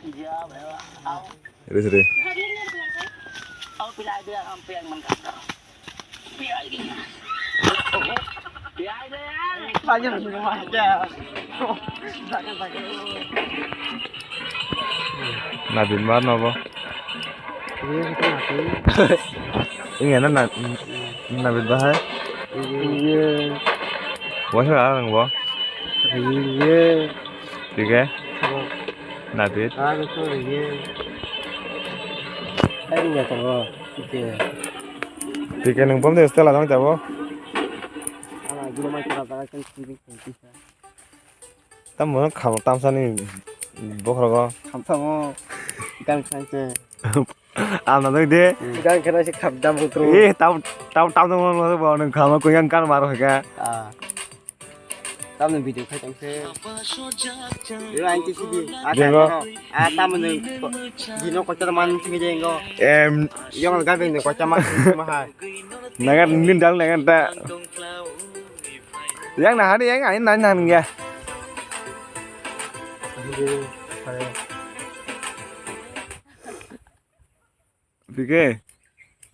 Ini sih. Nabi mana apa? Ini enak nabi bahaya. Wah orang apa? Tiga. Nabi. Tiga neng pom deh setelah nang jawab. Tamu kamu tamsani bokrogo. Kamu ikan kanci. Anak deh. Ikan kena si kapdam putru. Tahu tuh mau bawa neng kamu kau yang kan marah ya. Tamu video kai tangse. Ini anci sih. Jenggo. Tamu neng dino kocak teman sini jenggo. Yang agak benda kocak mahal. Nangan nindal nangan tak. Yang nah hari yang ini nanya ya. Pike,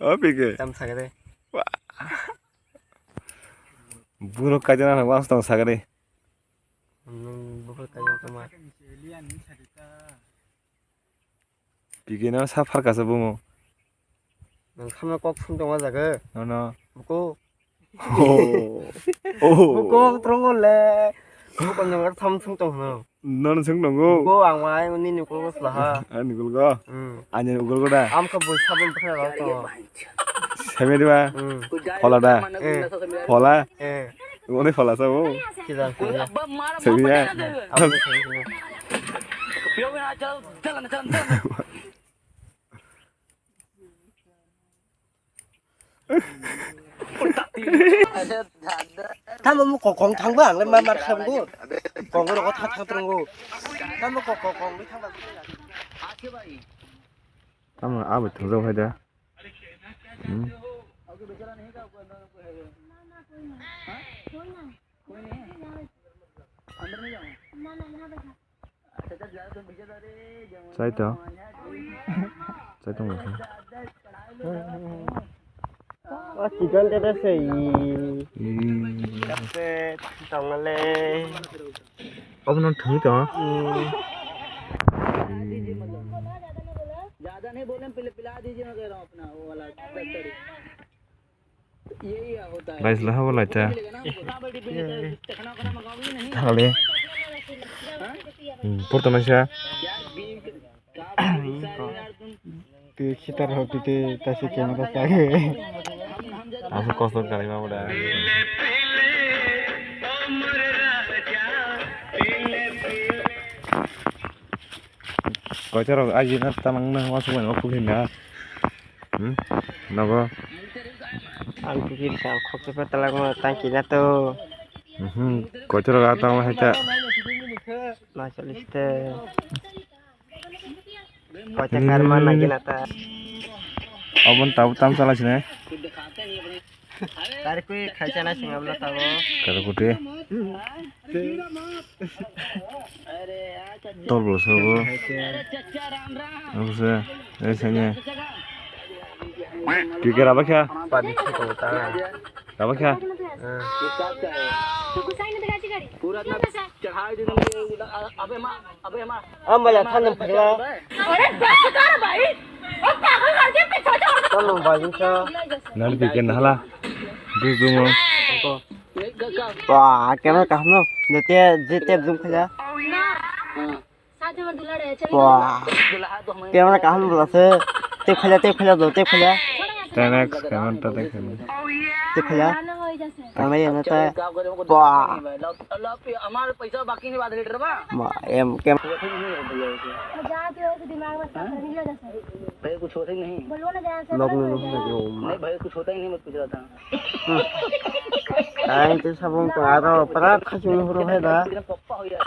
oh pike. Tam sagare. Buruk kajian anak bang setengah sagari. Bukan kayak sama. Pike nama safar kasih bungo. Nang kamu kok fundong aja ke? Nono. Buku. Oh. Buku terus le. Buku nang tham fundong no. Nono seng nunggu. Buku ang wai ini nyukul lah. Ani gulgo. Ani gulgo dah. Am ke bul sabun pakai rasa. Semi dia. Pola dah. Pola. Ini pola sabu. Kita sini. Semi ya. Am sini. Tamu mau kokong thang bang, le mamar sambu. Kong ko ko thang trunggu. Tamu kokong đi thang bang. Tamu apa tuh jauh aja. Saya tuh. Saya tuh nggak. Chicken tete sei. Tete tong le. Ông nó thử cho. ज्यादा नहीं बोले पिला दीजिए मैं कह रहा हूँ अपना वो वाला ट्रैक्टर यही होता है Guys lah bola aja. नहीं Kali. Pertama sih. Kita roti te tasik yang kita pakai. Aku kosong kali mah udah. Kau cara aja nak tamang nang masuk mana aku hina. Naga. Aku kiri sang kok cepat telang mau tangki na tu. Kau cara kata mah hita. Masuk liste. Kau cakar mana lagi nata. Abang tahu tam salah sini. Tarik kui kerja nasi ngambil tahu. Kalau putih. Tol bro, sabo. Aku sih, sini. Pikir apa kya? Padi kita utara. Apa kya? Ambil tanam pula. Tanam baju sa. Nanti bikin lah. Dulu Wah, kamera kamu. Nanti JTF zoom kerja. Wah, kamera kamu berasa. Tep kerja do, tep kerja. Tenex, kaman tenex. Tep kerja. Kamera yang nata. Wah. हमारे पैसा बाकी नहीं बात litre बा Em kem. भाई कुछ होता ही नहीं Log nu nu. नहीं भाई कुछ होता ही नहीं मत पूछ रहा था Ay, itu sabong ko araw para khajung huro hai da. पप्पा हो यार